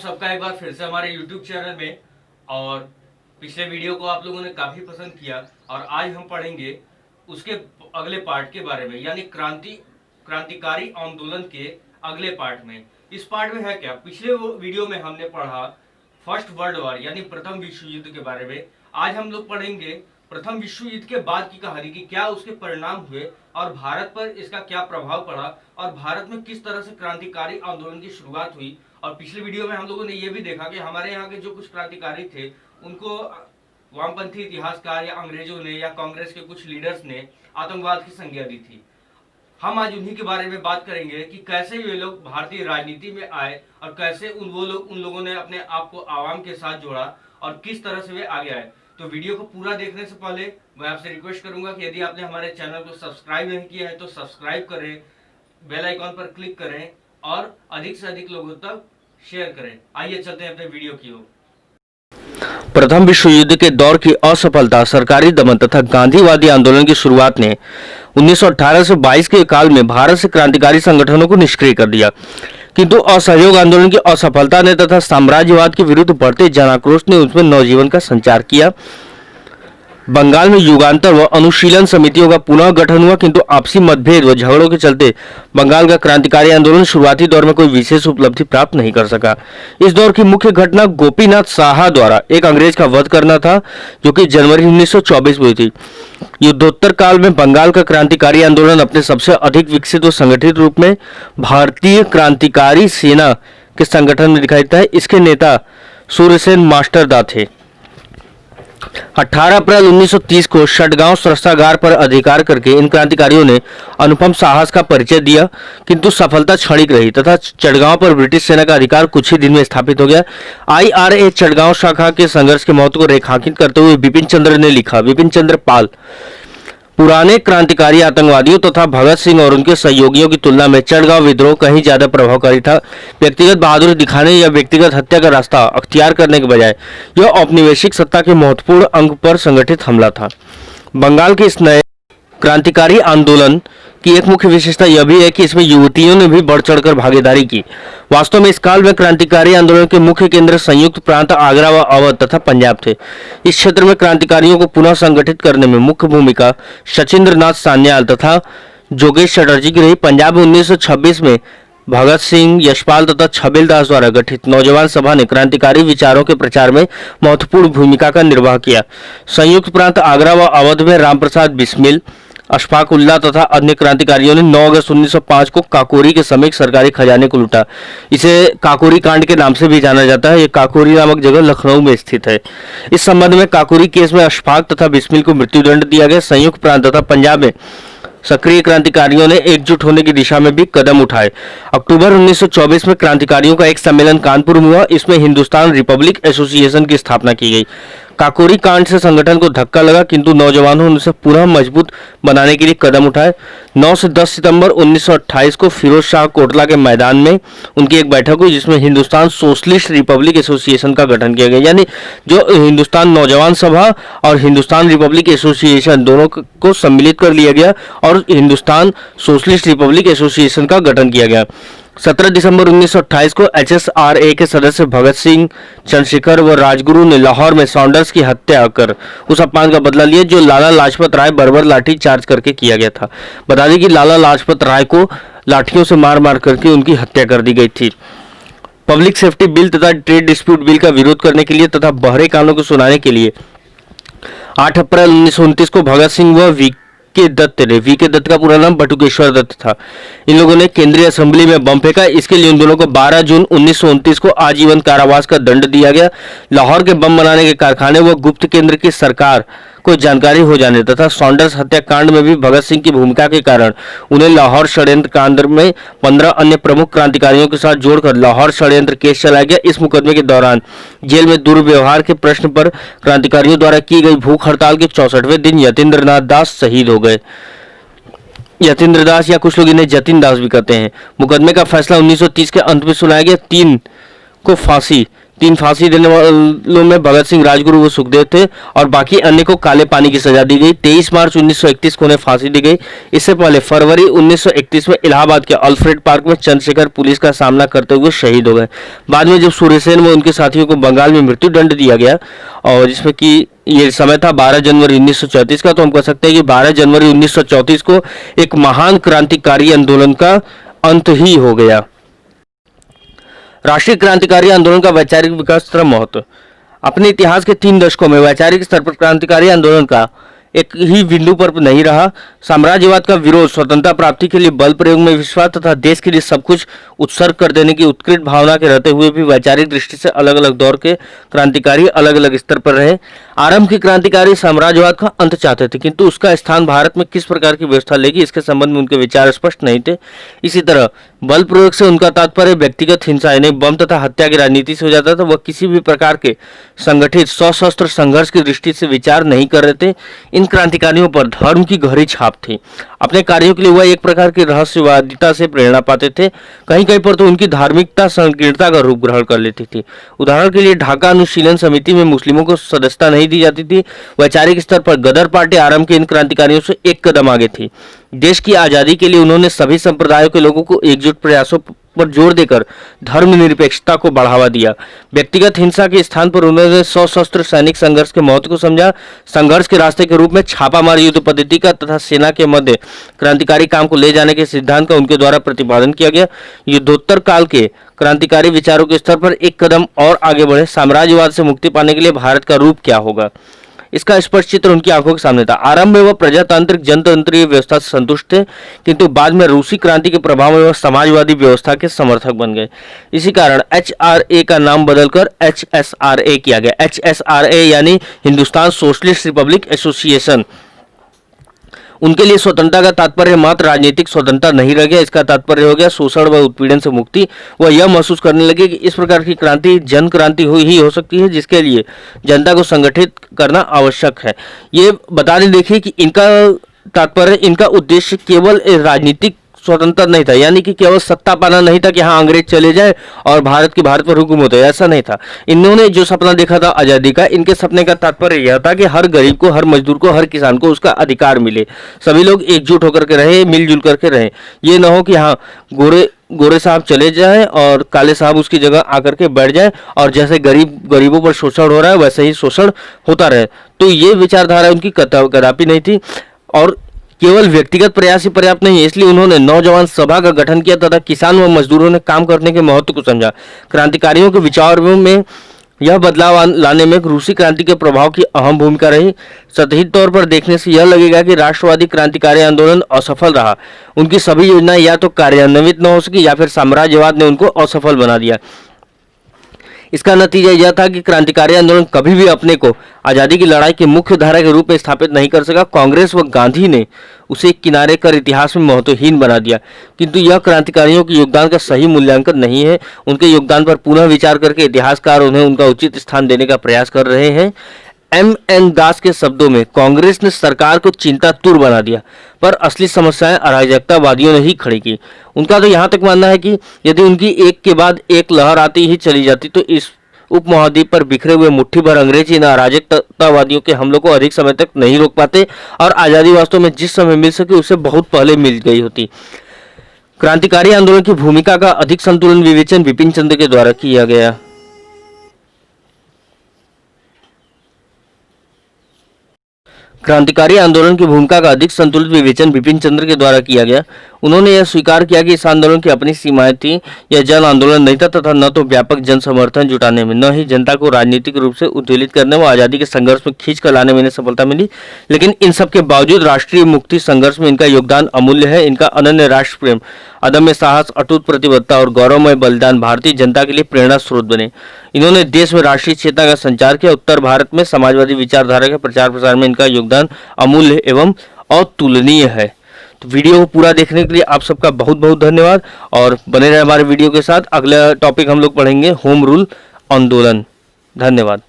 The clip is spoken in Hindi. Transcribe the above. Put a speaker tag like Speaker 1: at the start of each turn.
Speaker 1: सबका एक बार फिर से हमारे YouTube चैनल में। और पिछले वीडियो को आप लोगों ने काफी पसंद किया और आज हम पढ़ेंगे उसके अगले पार्ट के बारे में, यानी क्रांतिकारी आंदोलन के अगले पार्ट में। इस पार्ट में है क्या, पिछले वीडियो में हमने पढ़ा फर्स्ट वर्ल्ड वॉर यानी प्रथम विश्व युद्ध के बारे में। आज हम लोग पढ़ेंगे प्रथम विश्व युद्ध के बाद की कहानी की क्या उसके परिणाम हुए और भारत पर इसका क्या प्रभाव पड़ा और भारत में किस तरह से क्रांतिकारी आंदोलन की शुरुआत हुई। और पिछले वीडियो में हम लोगों ने यह भी देखा कि हमारे यहाँ के जो कुछ क्रांतिकारी थे उनको वामपंथी इतिहासकार या अंग्रेजों ने या कांग्रेस के कुछ लीडर्स ने आतंकवाद की संज्ञा दी थी। हम आज उन्हीं के बारे में बात करेंगे कि कैसे ये लोग भारतीय राजनीति में आए और कैसे उन लोगों ने अपने आप को आवाम के साथ जोड़ा और किस तरह से वे आगे आए। तो वीडियो को पूरा देखने से पहले मैं आपसे रिक्वेस्ट करूंगा कि यदि आपने हमारे चैनल को सब्सक्राइब नहीं किया है तो सब्सक्राइब करें, बेल आइकॉन पर क्लिक करें और अधिक से अधिक लोगों तक शेयर करें। आइए चलते हैं अपने वीडियो की ओर।
Speaker 2: प्रथम विश्व युद्ध के दौर की असफलता, सरकारी दमन तथा गांधीवादी आंदोलन की शुरुआत ने 1918 से 22 के काल में भारत से क्रांतिकारी संगठनों को निष्क्रिय कर दिया। किंतु असहयोग आंदोलन की असफलता ने तथा साम्राज्यवाद के विरुद्ध बढ़ते जनाक्रोश ने उसमें नवजीवन का संचार किया। बंगाल में युगांतर व अनुशीलन समितियों का पुनः गठन हुआ, किंतु आपसी मतभेद व झगड़ों के चलते बंगाल का क्रांतिकारी आंदोलन शुरुआती दौर में कोई विशेष उपलब्धि प्राप्त नहीं कर सका। इस दौर की मुख्य घटना गोपीनाथ साहा द्वारा एक अंग्रेज का वध करना था, जो कि जनवरी 1924 में हुई थी। युद्धोत्तर काल में बंगाल का क्रांतिकारी आंदोलन अपने सबसे अधिक विकसित व संगठित रूप में भारतीय क्रांतिकारी सेना के संगठन में दिखाई देता है। इसके नेता सूर्यसेन मास्टरदा थे। 18 अप्रैल 1930 को चटगांव शस्त्रागार पर अधिकार करके इन क्रांतिकारियों ने अनुपम साहस का परिचय दिया, किंतु सफलता क्षणिक रही तथा चटगांव पर ब्रिटिश सेना का अधिकार कुछ ही दिन में स्थापित हो गया। IRA चटगांव शाखा के संघर्ष के महत्व को रेखांकित करते हुए बिपिन चंद्र ने लिखा, बिपिन चंद्र पाल, पुराने क्रांतिकारी आतंकवादियों तथा भगत सिंह और उनके सहयोगियों की तुलना में चटगांव विद्रोह कहीं ज्यादा प्रभावकारी था। व्यक्तिगत बहादुरी दिखाने या व्यक्तिगत हत्या का रास्ता अख्तियार करने के बजाय यह औपनिवेशिक सत्ता के महत्वपूर्ण अंग पर संगठित हमला था। बंगाल के इस नए क्रांतिकारी आंदोलन की एक मुख्य विशेषता यह भी है कि इसमें युवतियों ने भी बढ़ चढ़कर भागीदारी की। वास्तव में इस काल में क्रांतिकारी आंदोलन के मुख्य केंद्र संयुक्त प्रांत आगरा व अवध तथा पंजाब थे। इस क्षेत्र में क्रांतिकारियों को पुनः संगठित करने में मुख्य भूमिका सचिंद्र नाथ सान्याल तथा जोगेश चटर्जी की रही। पंजाब में 1926 में भगत सिंह, यशपाल तथा छबील दास द्वारा गठित नौजवान सभा ने क्रांतिकारी विचारों के प्रचार में महत्वपूर्ण भूमिका का निर्वाह किया। संयुक्त प्रांत आगरा व अवध में रामप्रसाद बिस्मिल, अशफाक उल्लाह तथा अन्य क्रांतिकारियों ने 9 अगस्त 1905 को काकोरी के समीप सरकारी खजाने को लूटा। इसे काकोरी कांड के नाम से भी जाना जाता है। ये काकोरी नामक जगह लखनऊ में स्थित है। इस संबंध में काकोरी केस में अशफाक तथा बिस्मिल को मृत्युदंड दिया गया। संयुक्त प्रांत तथा पंजाब में सक्रिय क्रांतिकारियों ने एकजुट होने की दिशा में भी कदम उठाए। अक्टूबर 1924 में क्रांतिकारियों का एक सम्मेलन कानपुर में हुआ। इसमें हिंदुस्तान रिपब्लिक एसोसिएशन की स्थापना की गई। काकोरी कांड से संगठन को धक्का लगा, किंतु नौजवानों ने उसे पुनः मजबूत बनाने के लिए कदम उठाए। 9 से 10 सितंबर 1928 को फिरोज शाह कोटला के मैदान में उनकी एक बैठक हुई, जिसमें हिंदुस्तान सोशलिस्ट रिपब्लिक एसोसिएशन का गठन किया गया। यानी जो हिंदुस्तान नौजवान सभा और हिंदुस्तान रिपब्लिक एसोसिएशन दोनों को सम्मिलित कर लिया गया और हिंदुस्तान सोशलिस्ट रिपब्लिक एसोसिएशन का गठन किया गया। 17 दिसंबर 1928 को HSRA के सदस्य भगत सिंह, चंद्रशेखर व राजगुरु ने लाहौर में सॉन्डर्स की हत्या कर उस अपमान का बदला लिया जो लाला लाजपत राय बर्बर लाठी चार्ज करके किया गया था। बता दें कि लाला लाजपत राय को लाठियों से मार मार करके उनकी हत्या कर दी गई थी। पब्लिक सेफ्टी बिल तथा ट्रेड डिस्प्यूट बिल का विरोध करने के लिए तथा बहरे कानूनों को सुनाने के लिए 8 अप्रैल 1929 को भगत सिंह व वी के दत्त का पूरा नाम बटुकेश्वर दत्त था। इन लोगों ने केंद्रीय असेंबली में बम फेंका। इसके लिए उन दोनों को 12 जून 1929 को आजीवन कारावास का दंड दिया गया। लाहौर के बम बनाने के कारखाने व गुप्त केंद्र की सरकार को जानकारी हो जाने तथा सॉन्डर्स हत्याकांड में भी भगत सिंह की भूमिका के कारण उन्हें लाहौर षड्यंत्र कांड में 15 अन्य प्रमुख क्रांतिकारियों के साथ जोड़कर लाहौर षड्यंत्र केस चलाया गया। इस मुकदमे के दौरान जेल में दुर्व्यवहार के प्रश्न पर क्रांतिकारियों द्वारा की गई भूख हड़ताल के 64वें दिन यतीन्द्र नाथ दास शहीद हो गए। यतीन्द्र दास या कुछ लोग इन्हें जतिन दास भी कहते हैं। मुकदमे का फैसला 1930 के अंत में सुनाया गया। 3 को फांसी, 3 फांसी देने वालों में भगत सिंह, राजगुरु व सुखदेव थे और बाकी अन्य को काले पानी की सजा दी गई। 23 मार्च 1931 को उन्हें फांसी दी गई। इससे पहले फरवरी 1931 में इलाहाबाद के अल्फ्रेड पार्क में चंद्रशेखर पुलिस का सामना करते हुए शहीद हो गए। बाद में जब सूर्यसेन व उनके साथियों को बंगाल में मृत्यु दंड दिया गया और जिसमें कि ये समय था 12 जनवरी 1934 का, तो हम कह सकते हैं कि 12 जनवरी 1934 को एक महान क्रांतिकारी आंदोलन का अंत ही हो गया। राष्ट्रीय क्रांतिकारी आंदोलन का वैचारिक विकास तथा महत्व। अपने इतिहास के 3 दशकों में वैचारिक स्तर पर क्रांतिकारी आंदोलन का एक ही बिंदु पर नहीं रहा। साम्राज्यवाद का विरोध, स्वतंत्रता प्राप्ति के लिए बल प्रयोग में विश्वास तथा देश के लिए सब कुछ उत्सर्ग कर देने की उत्कृष्ट भावना के रहते हुए भी वैचारिक दृष्टि से अलग अलग दौर के क्रांतिकारी अलग अलग स्तर पर रहे। आरंभ के क्रांतिकारी साम्राज्यवाद का अंत चाहते थे, किंतु उसका स्थान भारत में किस प्रकार की व्यवस्था लेगी इसके संबंध में उनके विचार स्पष्ट नहीं थे। इसी तरह बल प्रयोग से उनका तात्पर्य व्यक्तिगत हिंसा यानी बम तथा हत्या की राजनीति से हो जाता था। वह किसी भी प्रकार के संगठित सशस्त्र संघर्ष की दृष्टि से विचार नहीं कर रहे थे। इन क्रांतिकारियों पर धर्म की गहरी छाप थी। अपने कार्यों के लिए वह एक प्रकार की रहस्यवादिता से प्रेरणा पाते थे। कहीं कहीं पर तो उनकी धार्मिकता संकीर्णता का रूप ग्रहण कर लेती थी। उदाहरण के लिए ढाका अनुशीलन समिति में मुस्लिमों को सदस्यता नहीं दी जाती थी। वैचारिक स्तर पर गदर पार्टी आरंभ के इन क्रांतिकारियों से एक कदम आगे थी। देश की आजादी के लिए उन्होंने सभी संप्रदायों के लोगों को एकजुट प्रयासों पर जोर देकर धर्मनिरपेक्षता को बढ़ावा दिया। व्यक्तिगत हिंसा के स्थान पर उन्होंने सशस्त्र सैनिक संघर्ष के महत्व को समझा। संघर्ष के रास्ते के रूप में छापामार युद्ध पद्धति का तथा सेना के मध्य क्रांतिकारी काम को ले जाने के सिद्धांत का उनके द्वारा प्रतिपादन किया गया। युद्धोत्तर काल के क्रांतिकारी विचारों के स्तर पर एक कदम और आगे बढ़े। साम्राज्यवाद से मुक्ति पाने के लिए भारत का रूप क्या होगा, इसका स्पष्ट चित्र उनकी आंखों के सामने था। आरंभ में वह प्रजातांत्रिक जनतंत्रीय व्यवस्था से संतुष्ट थे, किंतु बाद में रूसी क्रांति के प्रभाव में वह समाजवादी व्यवस्था के समर्थक बन गए। इसी कारण HRA का नाम बदलकर HSRA किया गया। HSRA यानी हिंदुस्तान सोशलिस्ट रिपब्लिक एसोसिएशन। उनके लिए स्वतंत्रता का तात्पर्य मात्र राजनीतिक स्वतंत्रता नहीं रह गया, इसका तात्पर्य हो गया शोषण व उत्पीड़न से मुक्ति। वह यह महसूस करने लगे कि इस प्रकार की क्रांति जन क्रांति ही हो सकती है, जिसके लिए जनता को संगठित करना आवश्यक है। ये बताने देखिए कि इनका तात्पर्य, इनका उद्देश्य केवल राजनीतिक स्वतंत्र नहीं था, यानी कि केवल सत्ता पाना नहीं था कि हाँ अंग्रेज चले जाए और भारत पर हुकूमत होता है, ऐसा नहीं था। इन्होंने जो सपना देखा था आज़ादी का, इनके सपने का तात्पर्य यह था कि हर गरीब को, हर मजदूर को, हर किसान को उसका अधिकार मिले, सभी लोग एकजुट होकर के रहे, मिलजुल करके रहे। ये ना हो कि हाँ गोरे साहब चले जाएं और काले साहब उसकी जगह आकर के बैठ जाएं और जैसे गरीबों पर शोषण हो रहा है वैसे ही शोषण होता रहे। तो ये विचारधारा उनकी कदापि नहीं थी। और केवल व्यक्तिगत प्रयास ही पर्याप्त नहीं है, इसलिए उन्होंने नौजवान सभा का गठन किया तथा किसान व मजदूरों ने काम करने के महत्व को समझा। क्रांतिकारियों के विचारों में यह बदलाव लाने में रूसी क्रांति के प्रभाव की अहम भूमिका रही। सतही तौर पर देखने से यह लगेगा कि राष्ट्रवादी क्रांतिकारी आंदोलन असफल रहा। उनकी सभी योजनाएं या तो कार्यान्वित न हो सकी या फिर साम्राज्यवाद ने उनको असफल बना दिया। इसका नतीजा यह था कि क्रांतिकारी आंदोलन कभी भी अपने को आज़ादी की लड़ाई की मुख्य धारा के रूप में स्थापित नहीं कर सका। कांग्रेस व गांधी ने उसे किनारे कर इतिहास में महत्वहीन बना दिया, किंतु यह क्रांतिकारियों के योगदान का सही मूल्यांकन नहीं है। उनके योगदान पर पुनः विचार करके इतिहासकार उन्हें उनका उचित स्थान देने का प्रयास कर रहे हैं। M.N. दास के शब्दों में, कांग्रेस ने सरकार को चिंतातुर बना दिया, पर असली समस्याएं अराजकतावादियों ने ही खड़ी की। उनका तो यहाँ तक मानना है कि यदि उनकी एक के बाद एक लहर आती ही चली जाती तो इस उपमहाद्वीप पर बिखरे हुए मुट्ठी भर अंग्रेज इन अराजकतावादियों के हमलों को अधिक समय तक नहीं रोक पाते और आज़ादी वास्तव में जिस समय मिल सके उससे बहुत पहले मिल गई होती। क्रांतिकारी आंदोलन की भूमिका का अधिक संतुलन विवेचन बिपिन चंद्र के द्वारा किया गया। क्रांतिकारी आंदोलन की भूमिका का अधिक संतुलित विवेचन बिपिन चंद्र के द्वारा किया गया। उन्होंने यह स्वीकार किया कि इस आंदोलन की अपनी सीमाएं थीं। यह जन आंदोलन नहीं था तथा न तो व्यापक जन समर्थन जुटाने में, न ही जनता को राजनीतिक रूप से उद्वेलित करने व आज़ादी के संघर्ष में खींच कर लाने में इन्हें सफलता मिली। लेकिन इन सब के बावजूद राष्ट्रीय मुक्ति संघर्ष में इनका योगदान अमूल्य है। इनका अनन्य राष्ट्र प्रेम, अदम्य साहस, अटूट प्रतिबद्धता और गौरवमय बलिदान भारतीय जनता के लिए प्रेरणा स्रोत बने। इन्होंने देश में राष्ट्रीय चेतना का संचार किया। उत्तर भारत में समाजवादी विचारधारा के प्रचार प्रसार में इनका योगदान अमूल्य एवं अतुलनीय है। तो वीडियो को पूरा देखने के लिए आप सबका बहुत बहुत धन्यवाद और बने रहे हमारे वीडियो के साथ। अगला टॉपिक हम लोग पढ़ेंगे होम रूल आंदोलन। धन्यवाद।